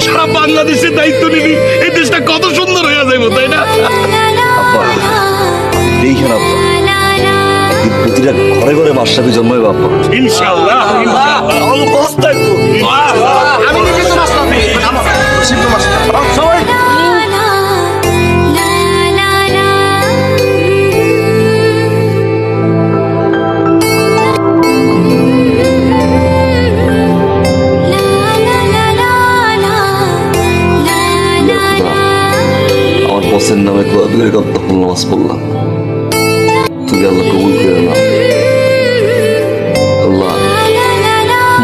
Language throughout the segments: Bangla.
সারা বাংলাদেশের দায়িত্ব নিবি, এই দেশটা কত সুন্দর হয়ে যাবে, তাই না? আব্বা দেখেন আব্বা, একদিন প্রতিটা ঘরে ঘরে মাশরাফি জন্মাবে আব্বা। ইনশাআল্লাহ। আমাকে বস থাকবো। আমি নিজে তো মাশরাফি, রশিদ তো মাশরাফি। সবাই আমার বসের নামে কোরআনের কথা নামাজ পড়লাম, তুমি আল্লাহ কবুল করে নাও। আল্লাহ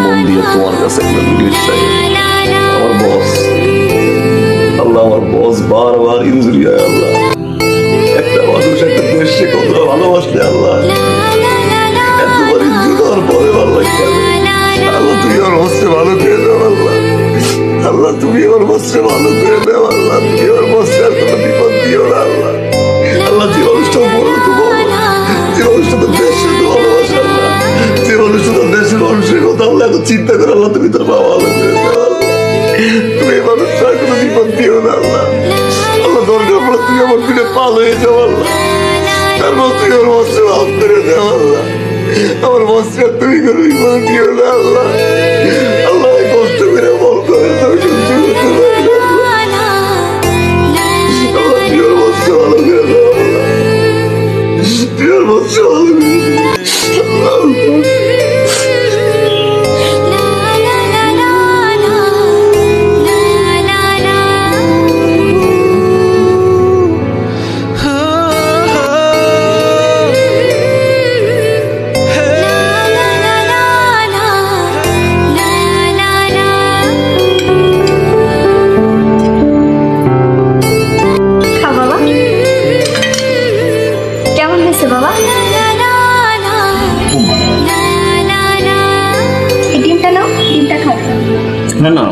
মন দিয়ে তোমার কাছে একটা জিনিস চাই। আমার বস আল্লাহ, আমার বস বারবার ইনজুরি হয় আল্লাহ। একটা মানুষ একটা দেশে কত ভালোবাসলে আল্লাহ, এতবার ইনজুরি হওয়ার পরে ভালো লাগছে আল্লাহ। তুমি আমার বসে ভালো করে দাও আল্লাহ। আল্লাহ তুমি আমার বসে ভালো করে দাও আল্লাহ। তুমি আমার বসে আর কোনো বিপদ দিও না আল্লাহ। আল্লাহ যে মানুষটা বলো তো বলো, যে মানুষটা তো দেশের তো ভালোবাসে আল্লাহ, যে মানুষটা তো দেশের মানুষের কথা আল্লাহ এত চিন্তা করে আল্লাহ, তুমি তোর বাবা ভালো করে দাও আল্লাহ। তুমি এই মানুষটা আর কোনো বিপদ দিও না আল্লাহ। আল্লাহ দরকার পড়ে তুমি আমার পিঠে পাল হয়ে যাও আল্লাহ। তারপর তুমি আমার বসে ভাব করে দাও আল্লাহ। আমার বসে আর তুমি কোনো বিপদ দিও না আল্লাহ। আল্লাহ কষ্ট করে বল করে তুমি সহ্য করতে পারি না আল্লাহ। আল্লাহ তুমি আমার বসে ভালো করে দাও আল্লাহ। তুমি আমার বসে ভালো করে দাও আল্লাহ। খা বাবা, কেমন হয়েছে বাবা? এই ডিমটা নাও, ডিমটা খাও। না না,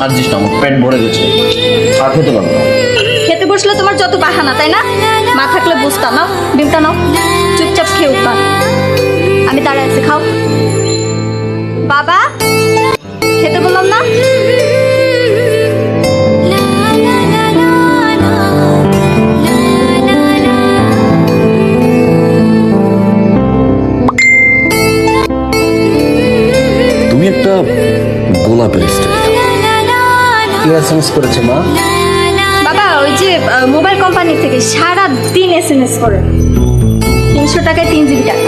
আর দিস না, আমার পেট ভরে গেছে, আর খেতে পারবো না। খেতে বসলে তোমার যত বাহানা, তাই না? মা থাকলে বুঝতাম না। ডিমটা নাও, চুপচাপ খেয়ে উঠবা। আমি দাঁড়ায় আছি, খাও। বাবা, খেতে বললাম না? তুমি একটা গোলাপের স্টাইল কি এসএমএস করেছে মা? বাবা, ওই যে মোবাইল কোম্পানি থেকে সারা দিন SMS করে, 300 টাকায় 3 GB টাকা।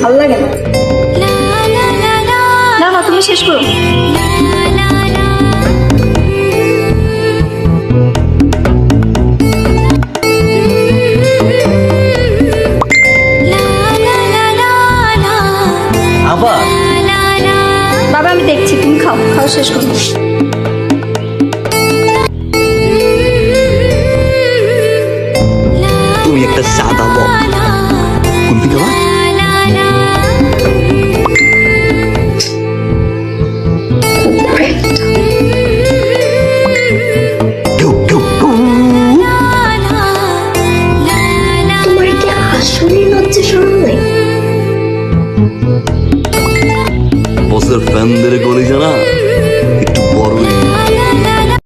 ভালো লাগে না? না না, তুমি শেষ করো। আবার বাবা, আমি দেখছি, তুমি খাও, খাও শেষ করো। তুমি একটা সাদা বল কুলফি খাবা? কেউ কেউ তোমার কি আসলে লজ্জা শরম নেই? বসের ফ্যানদের গলি জানা